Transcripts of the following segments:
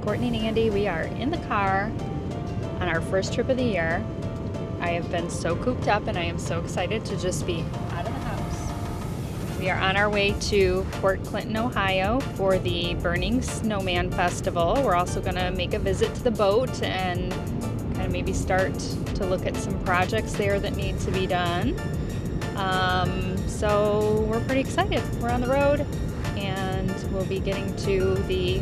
Courtney and Andy. We are in the car on our first trip of the year. I have been so cooped up and I am so excited to just be out of the house. We are on our way to Port Clinton, Ohio for the Burning Snowman Festival. We're also going to make a visit to the boat and kind of maybe start to look at some projects there that need to be done. So we're pretty excited. We're on the road and we'll be getting to the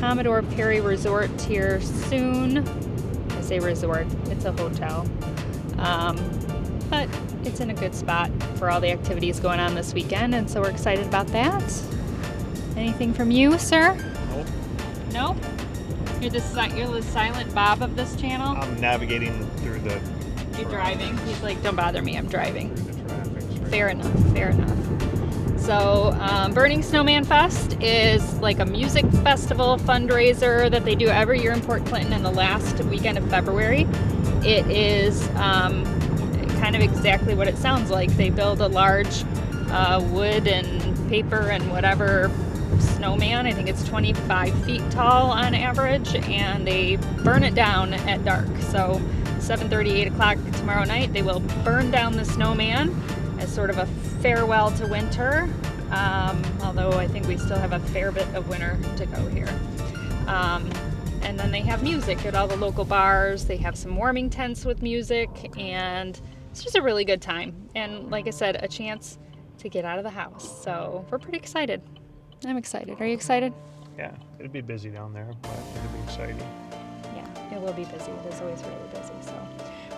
Commodore Perry Resort here soon. I say resort, it's a hotel. But it's in a good spot for all the activities going on this weekend, and so we're excited about that. Anything from you, sir? Nope. Nope? You're the silent Bob of this channel? I'm navigating through the... You're driving? He's like, don't bother me, I'm driving. Through the traffic. Fair enough, fair enough. So Burning Snowman Fest is like a music festival fundraiser that they do every year in Port Clinton in the last weekend of February. It is kind of exactly what it sounds like. They build a large wood and paper and whatever snowman. I think it's 25 feet tall on average, and they burn it down at dark. So 7:30, 8 o'clock tomorrow night, they will burn down the snowman as sort of a farewell to winter, although I think we still have a fair bit of winter to go here. And then they have music at all the local bars. They have some warming tents with music, and it's just a really good time. And like I said, a chance to get out of the house. So we're pretty excited. I'm excited. Are you excited? Yeah, it'll be busy down there, but it'll be exciting. Yeah, it will be busy. It is always really busy. So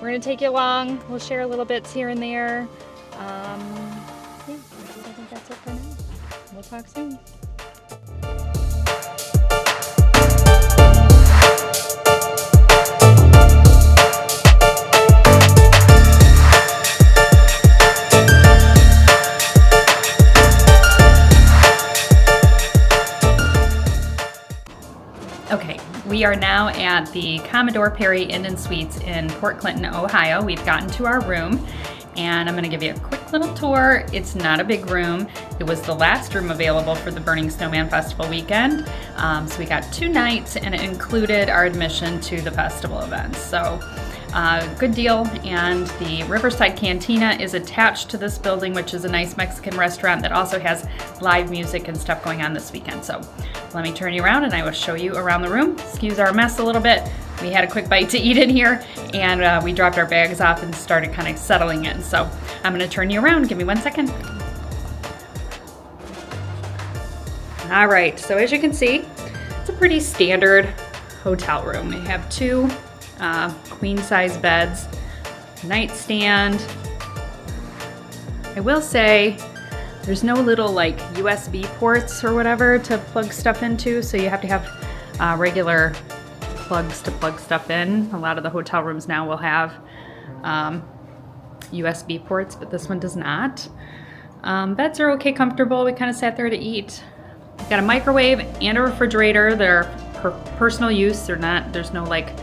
we're going to take you along. We'll share little bits here and there. Yeah, I think that's it for now. We'll talk soon. Okay, we are now at the Commodore Perry Inn and Suites in Port Clinton, Ohio. We've gotten to our room, and I'm gonna give you a quick little tour. It's not a big room. It was the last room available for the Burning Snowman Festival weekend. So we got 2 nights, and it included our admission to the festival events. So good deal. And the Riverside Cantina is attached to this building, which is a nice Mexican restaurant that also has live music and stuff going on this weekend. So let me turn you around and I will show you around the room. Excuse our mess a little bit. We had a quick bite to eat in here, and we dropped our bags off and started kind of settling in. So I'm gonna turn you around. Give me 1 second. All right, so as you can see, it's a pretty standard hotel room. We have 2 queen size beds, nightstand. I will say there's no little like USB ports or whatever to plug stuff into, so you have to have regular plugs to plug stuff in. A lot of the hotel rooms now will have USB ports, but this one does not. Beds are okay, comfortable. We kind of sat there to eat. We've got a microwave and a refrigerator. They're for personal use. There's no like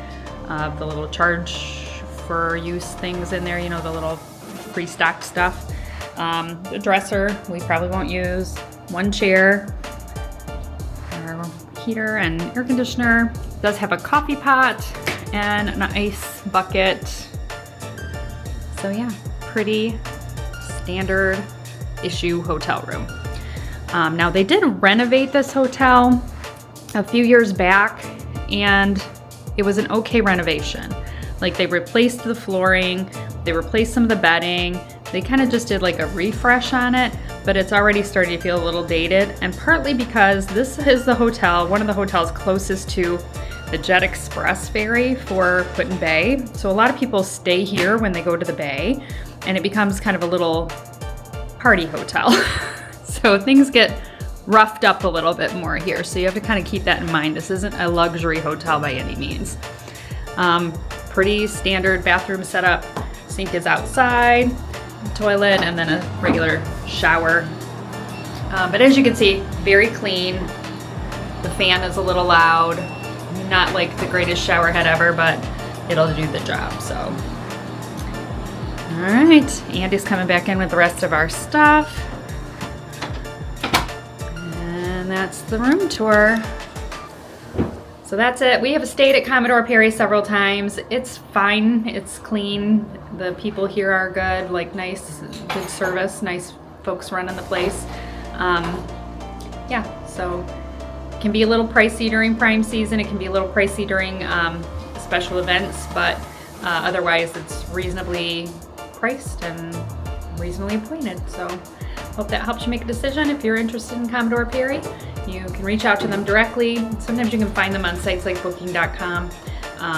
the little charge for use things in there, you know, the little pre-stocked stuff. The dresser we probably won't use. 1 chair, our heater and air conditioner. It does have a coffee pot and an ice bucket. So yeah, pretty standard issue hotel room. Now they did renovate this hotel a few years back, and it was an okay renovation. Like they replaced the flooring, they replaced some of the bedding, they kind of just did like a refresh on it, but it's already starting to feel a little dated, and partly because this is the hotel, one of the hotels closest to the Jet Express ferry for Quinton Bay. So a lot of people stay here when they go to the bay, and it becomes kind of a little party hotel. So things get roughed up a little bit more here, so you have to kind of keep that in mind. This isn't a luxury hotel by any means. Pretty standard bathroom setup. Sink is outside, toilet, and then a regular shower. But as you can see, very clean. The fan is a little loud. Not like the greatest shower head ever, but it'll do the job. So, all right, Andy's coming back in with the rest of our stuff. And that's the room tour. So So that's it. We have stayed at Commodore Perry several times. It's fine. It's clean. The people here are good, like nice, good service, nice folks running the place. Yeah, so it can be a little pricey during prime season. It can be a little pricey during special events, but otherwise it's reasonably priced and reasonably appointed. So hope that helps you make a decision. If you're interested in Commodore Perry, you can reach out to them directly. Sometimes you can find them on sites like booking.com,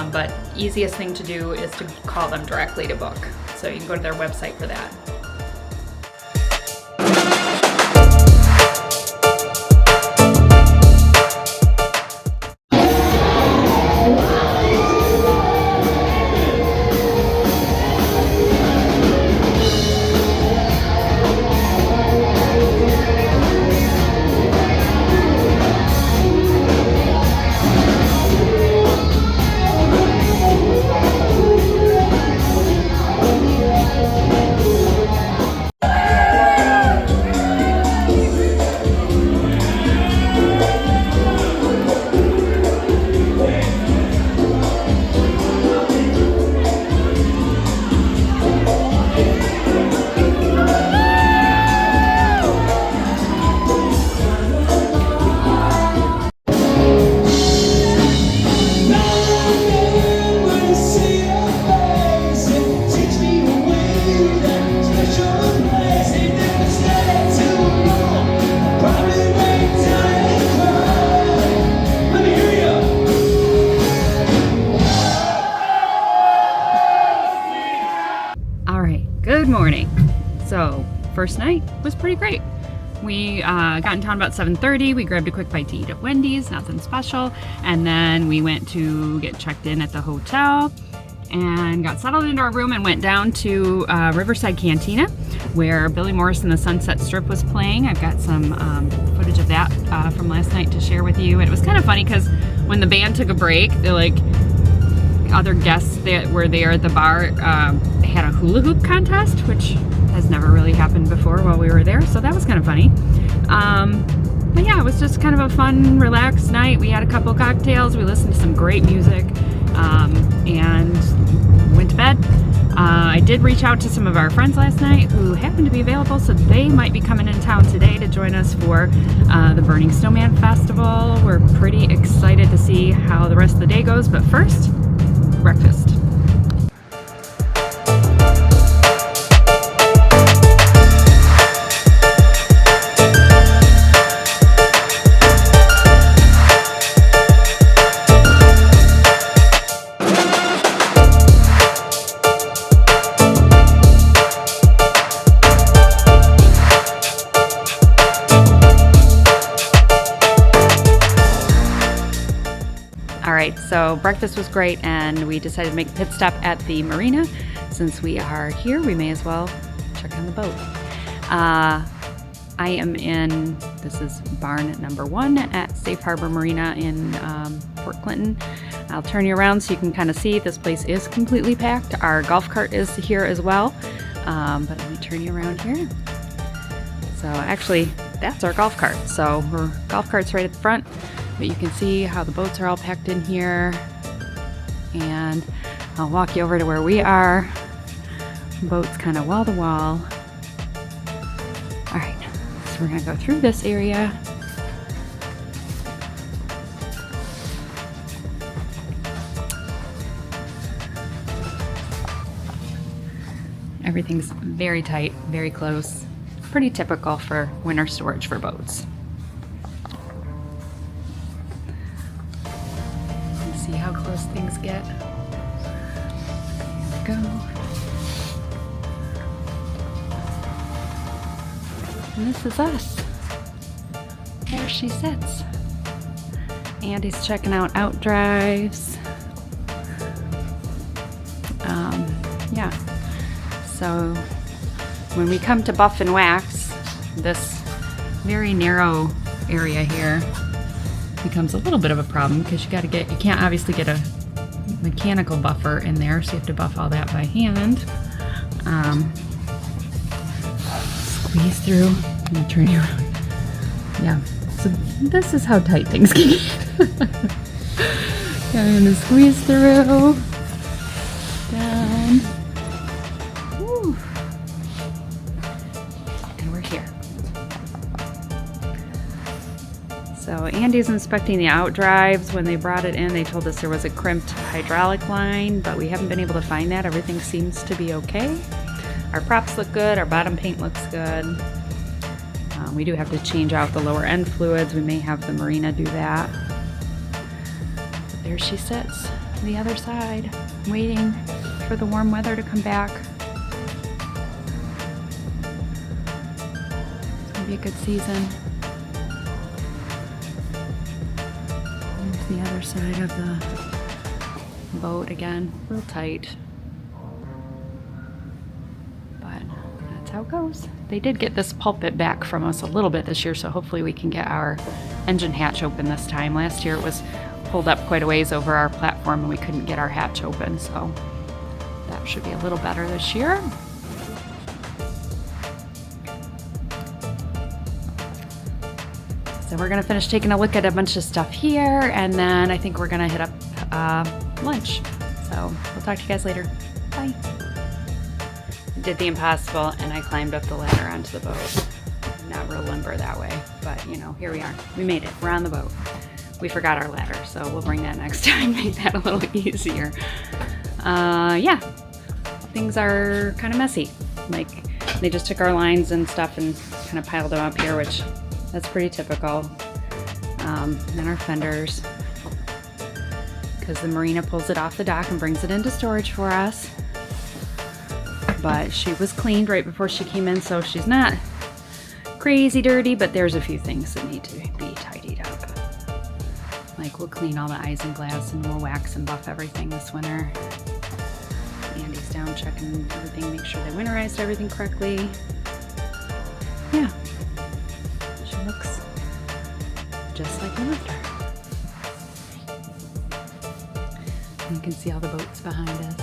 but easiest thing to do is to call them directly to book. So you can go to their website for that. Good morning. So first night was pretty great. We got in town about 7:30. We grabbed a quick bite to eat at Wendy's, nothing special. And then we went to get checked in at the hotel and got settled into our room and went down to Riverside Cantina where Billy Morris and the Sunset Strip was playing. I've got some footage of that from last night to share with you. And it was kind of funny because when the band took a break, other guests that were there at the bar had a hula hoop contest, which has never really happened before while we were there, so that was kind of funny. But yeah, it was just kind of a fun, relaxed night. We had a couple cocktails, we listened to some great music, and went to bed. I did reach out to some of our friends last night who happened to be available, so they might be coming in town today to join us for the Burning Snowman Festival. We're pretty excited to see how the rest of the day goes, but first, breakfast. Alright, so breakfast was great and we decided to make a pit stop at the marina. Since we are here, we may as well check on the boat. I am in, this is barn number 1 at Safe Harbor Marina in Port Clinton. I'll turn you around so you can kind of see this place is completely packed. Our golf cart is here as well, but let me turn you around here. So actually, that's our golf cart. So our golf cart's right at the front. But you can see how the boats are all packed in here, and I'll walk you over to where we are. Boats kind of wall to wall. All right, so we're gonna go through this area. Everything's very tight, very close. Pretty typical for winter storage for boats. See how close things get. Here we go. And this is us. There she sits. Andy's checking out drives. Yeah. So when we come to buff and wax, this very narrow area here becomes a little bit of a problem because you can't obviously get a mechanical buffer in there, so you have to buff all that by hand. Squeeze through and turn you around. Yeah, so this is how tight things can get. I'm gonna squeeze through. Down. Woo. And we're here. So Andy's inspecting the out drives. When they brought it in, they told us there was a crimped hydraulic line, but we haven't been able to find that. Everything seems to be okay. Our props look good. Our bottom paint looks good. We do have to change out the lower end fluids. We may have the marina do that. But there she sits on the other side, waiting for the warm weather to come back. It's gonna be a good season. There's the other side of the boat again, real tight. But that's how it goes. They did get this pulpit back from us a little bit this year, so hopefully we can get our engine hatch open this time. Last year it was pulled up quite a ways over our platform and we couldn't get our hatch open, so that should be a little better this year. So we're gonna finish taking a look at a bunch of stuff here, and then I think we're gonna hit up lunch. So we'll talk to you guys later. Bye. I did the impossible and I climbed up the ladder onto the boat. Not real limber that way, but you know, here we are. We made it. We're on the boat. We forgot our ladder, so we'll bring that next time, make that a little easier. Yeah, things are kind of messy. Like, they just took our lines and stuff and kind of piled them up here, which that's pretty typical. Then our fenders, because the marina pulls it off the dock and brings it into storage for us. But she was cleaned right before she came in, so she's not crazy dirty, but there's a few things that need to be tidied up. Like, we'll clean all the isinglass and we'll wax and buff everything this winter. Andy's down checking everything, make sure they winterized everything correctly. Yeah, she looks just like we left her. And you can see all the boats behind us.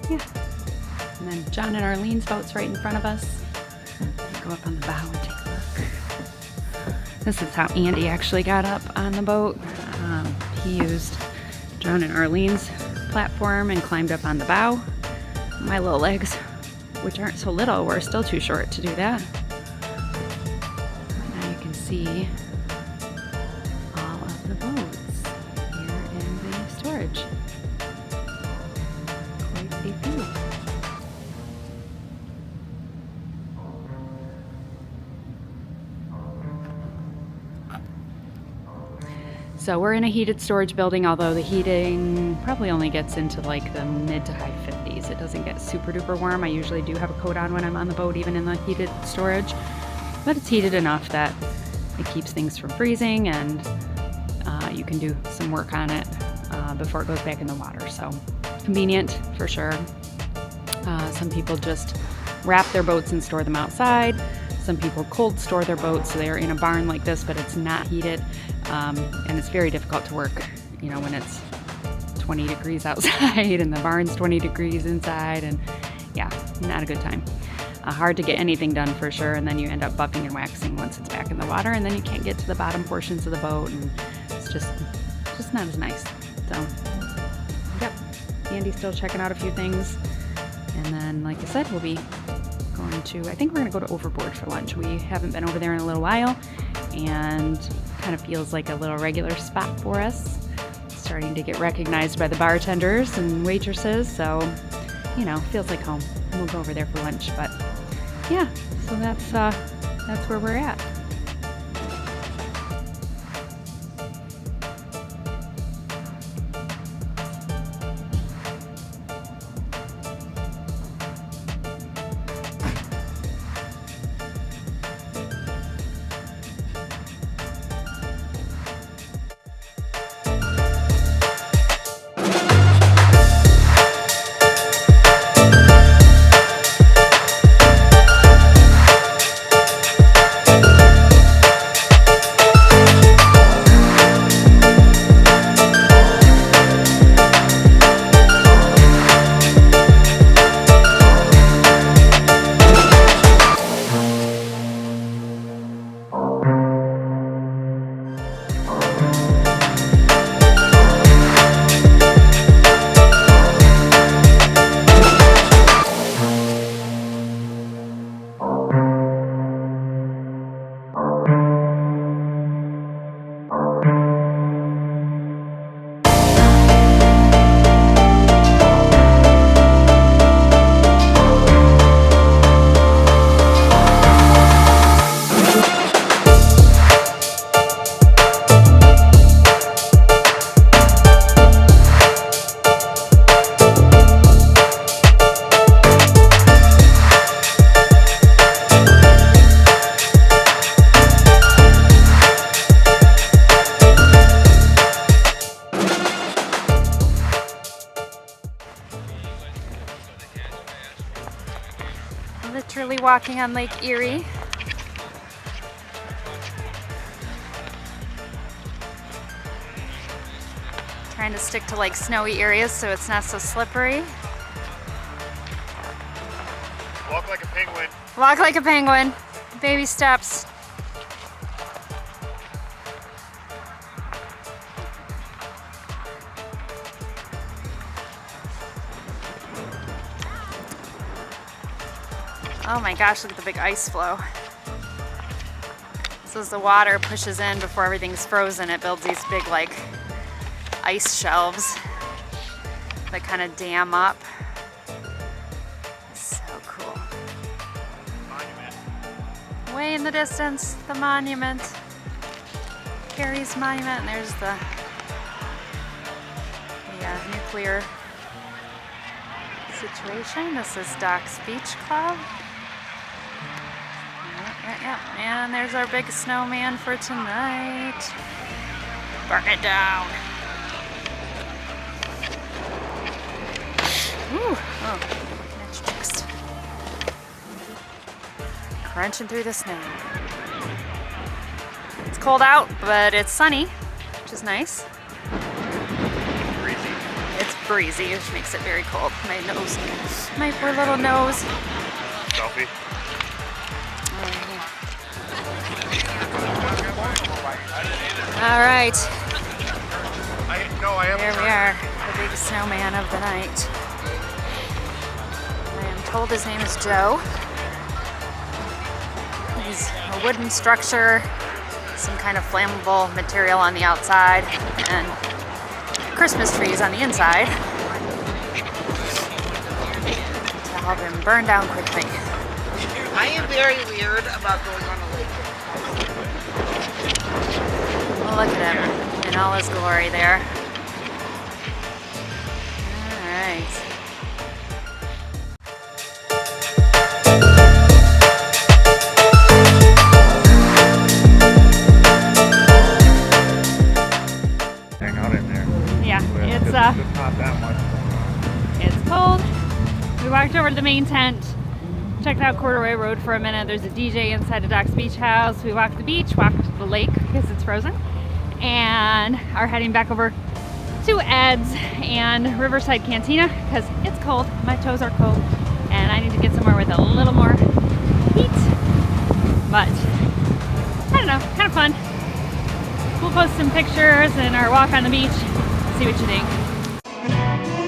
Yeah. And then John and Arlene's boat's right in front of us. Go up on the bow and take a look. This is how Andy actually got up on the boat. He used John and Arlene's platform and climbed up on the bow. My little legs, which aren't so little, were still too short to do that. Now you can see all of the boats here in the storage. Quite a few. So we're in a heated storage building, although the heating probably only gets into like the mid to high 50s. It doesn't get super duper warm. I usually do have a coat on when I'm on the boat, even in the heated storage, but it's heated enough that it keeps things from freezing, and you can do some work on it before it goes back in the water. So convenient for sure. Some people just wrap their boats and store them outside. Some people cold store their boats, so they're in a barn like this, but it's not heated. And it's very difficult to work, you know, when it's 20 degrees outside and the barn's 20 degrees inside, and yeah, not a good time. Hard to get anything done for sure, and then you end up buffing and waxing once it's back in the water, and then you can't get to the bottom portions of the boat, and it's just not as nice. So, yep, Andy's still checking out a few things, and then, like I said, we'll be going to, I think we're gonna go to Overboard for lunch. We haven't been over there in a little while, and kind of feels like a little regular spot for us. Starting to get recognized by the bartenders and waitresses, so, you know, feels like home. We'll go over there for lunch, but yeah, so that's where we're at. leisurely walking on Lake Erie. Trying to stick to like snowy areas so it's not so slippery. Walk like a penguin. Walk like a penguin. Baby steps. Oh my gosh, look at the big ice flow. So as the water pushes in before everything's frozen, it builds these big like ice shelves that kind of dam up. So cool. Monument. Way in the distance, the monument. Carrie's monument, and there's the nuclear situation. This is Doc's Beach Club. Yeah. And there's our big snowman for tonight. Burn it down. Ooh, oh, that's just crunching through the snow. It's cold out, but it's sunny, which is nice. Breezy. It's breezy, which makes it very cold. My nose, my poor little nose. Selfie. All right, I am. here we are, the big snowman of the night. I am told his name is Joe. He's a wooden structure, some kind of flammable material on the outside, and Christmas trees on the inside to help him burn down quickly. I am very weird about going on a lake. Look at him in all his glory there. All right. Hang out in there. Yeah, It's not that much going on. it's cold. We walked over to the main tent, checked out Corduroy Road for a minute. There's a DJ inside the Doc's Beach House. We walked the beach, walked the lake because it's frozen, and are heading back over to Ed's and Riverside Cantina because it's cold. My toes are cold, and I need to get somewhere with a little more heat. But I don't know, kind of fun. We'll post some pictures and our walk on the beach. See what you think.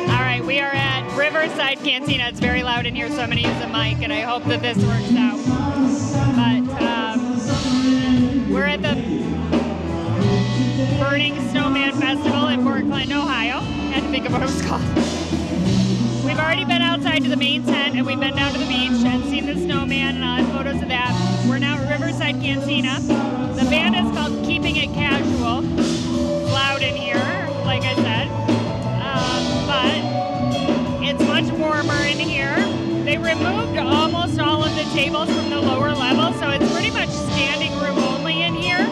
All right, we are at Riverside Cantina. It's very loud in here, so I'm going to use a mic, and I hope that this works out. But we're at the Burning Snowman Festival in Fort Clinton, Ohio. I had to think of what it was called. We've already been outside to the main tent, and we've been down to the beach and seen the snowman, and I'll have photos of that. We're now at Riverside Cantina. The band is called Keeping It Casual. Loud in here, like I said. But it's much warmer in here. They removed almost all of the tables from the lower level, so it's pretty much standing room only in here.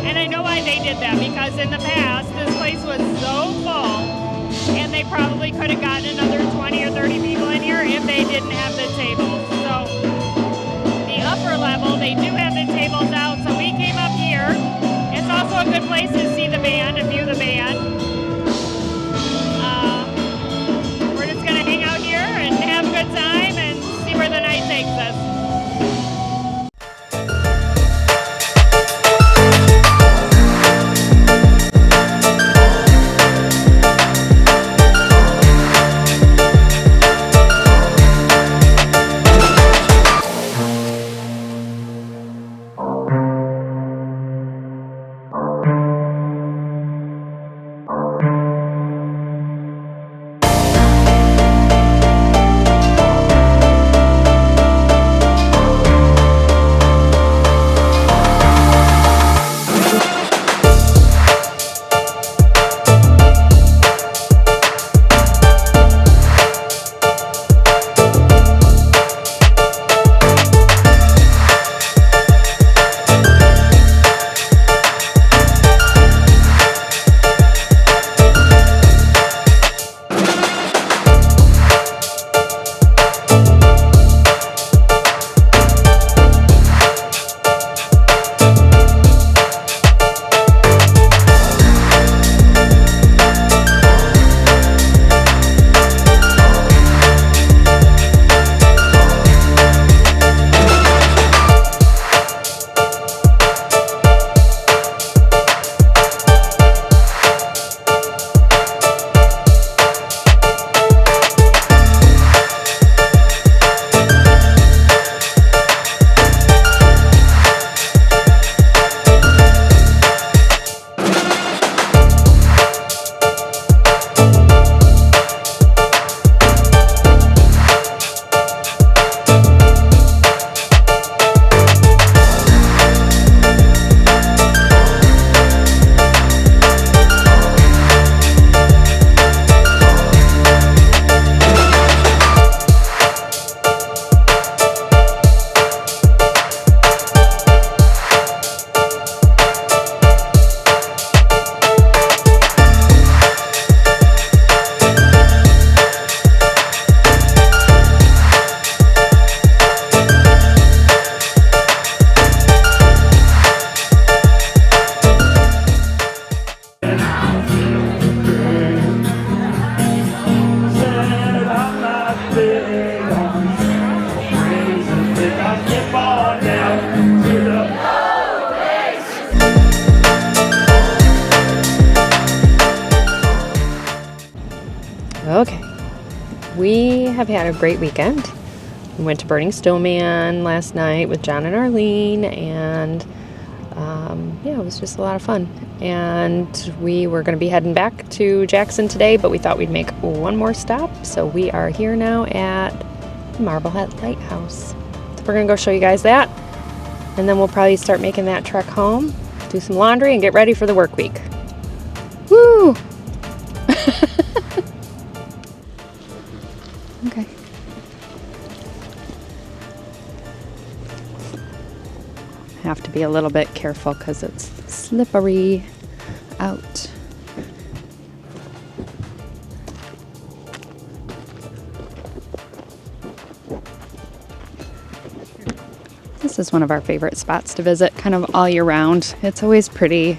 And I know why they did that, because in the past, this place was so full, and they probably could have gotten another 20 or 30 people in here if they didn't have the tables. So the upper level, they do have the tables out, so we came up here. It's also a good place to see the band and view the band. We're just gonna hang out here and have a good time and see where the night takes us. Okay, we have had a great weekend. We went to Burning Snowman last night with John and Arlene, and yeah, it was just a lot of fun. And we were going to be heading back to Jackson today, but we thought we'd make one more stop. So we are here now at Marblehead Lighthouse. So we're going to go show you guys that, and then we'll probably start making that trek home, do some laundry, and get ready for the work week. Woo! Okay. Have to be a little bit careful because it's slippery out. This is one of our favorite spots to visit kind of all year round. It's always pretty.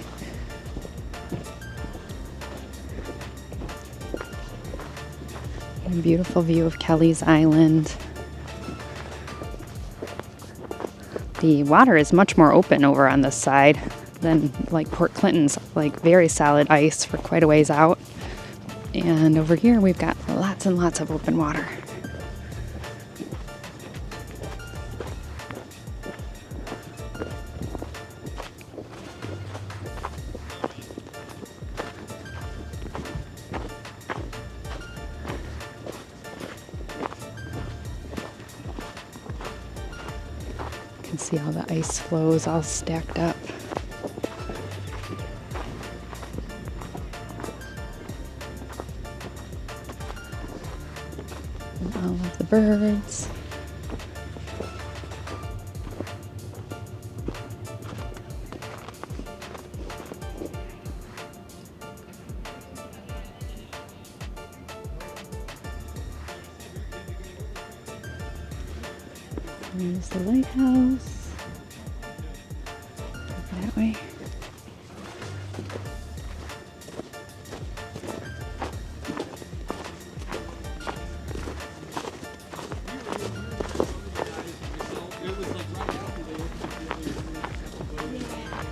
And a beautiful view of Kelly's Island. The water is much more open over on this side than like Port Clinton's, like very solid ice for quite a ways out. And over here we've got lots and lots of open water. See all the ice floes all stacked up. And all of the birds. There's the lighthouse. That way.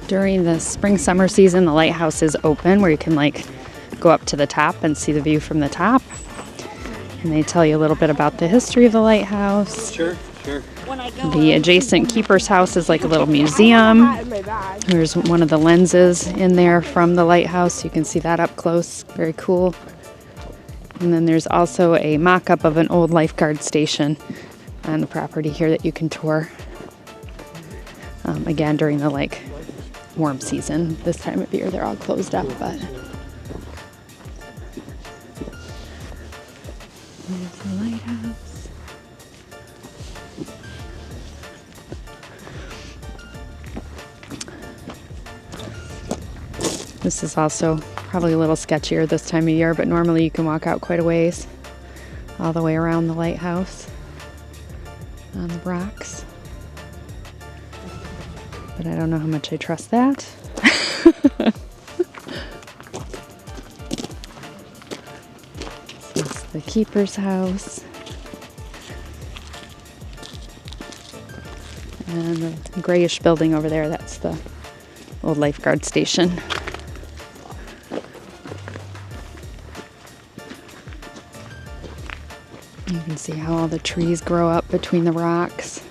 During the spring summer season, the lighthouse is open where you can like go up to the top and see the view from the top. And they tell you a little bit about the history of the lighthouse. Sure. The adjacent keeper's house is like a little museum. There's one of the lenses in there from the lighthouse. You can see that up close. Very cool. And then there's also a mock-up of an old lifeguard station on the property here that you can tour. Again, during the like warm season. This time of year, they're all closed up, but there's the lighthouse. This is also probably a little sketchier this time of year, but normally you can walk out quite a ways all the way around the lighthouse on the rocks. But I don't know how much I trust that. This is the keeper's house. And the grayish building over there, that's the old lifeguard station. You can see how all the trees grow up between the rocks.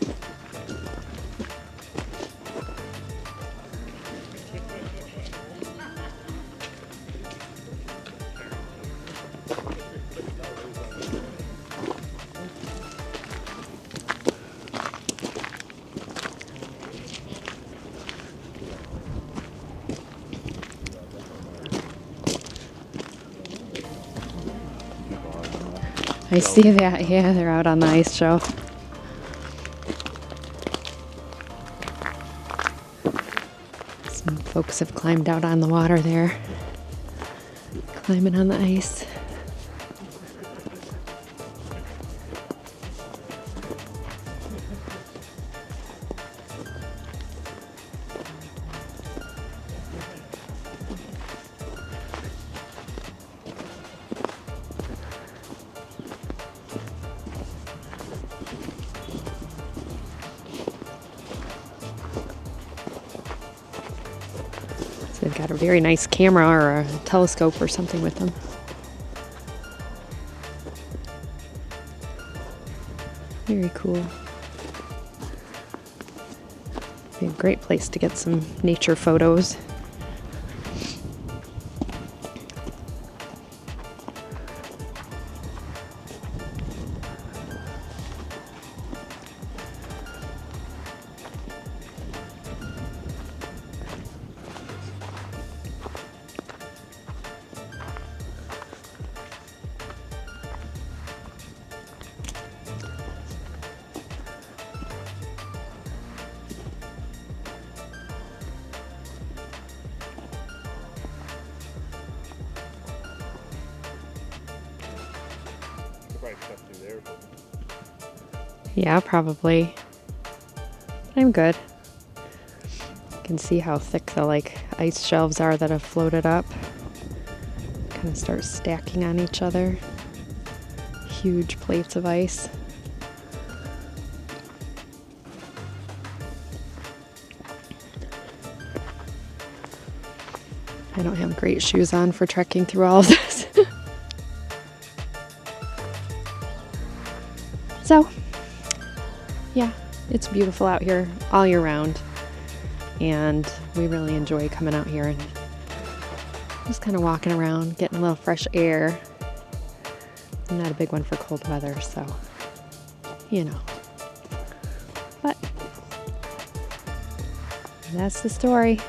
I see that, yeah, they're out on the ice show. Some folks have climbed out on the water there, climbing on the ice. They've got a very nice camera or a telescope or something with them. Very cool. Be a great place to get some nature photos. Probably step through there. Yeah, probably. But I'm good. You can see how thick the ice shelves are that have floated up. Kind of start stacking on each other. Huge plates of ice. I don't have great shoes on for trekking through all of this. So, yeah, it's beautiful out here all year round, and we really enjoy coming out here and just kind of walking around, getting a little fresh air. I'm not a big one for cold weather, so, you know. But that's the story.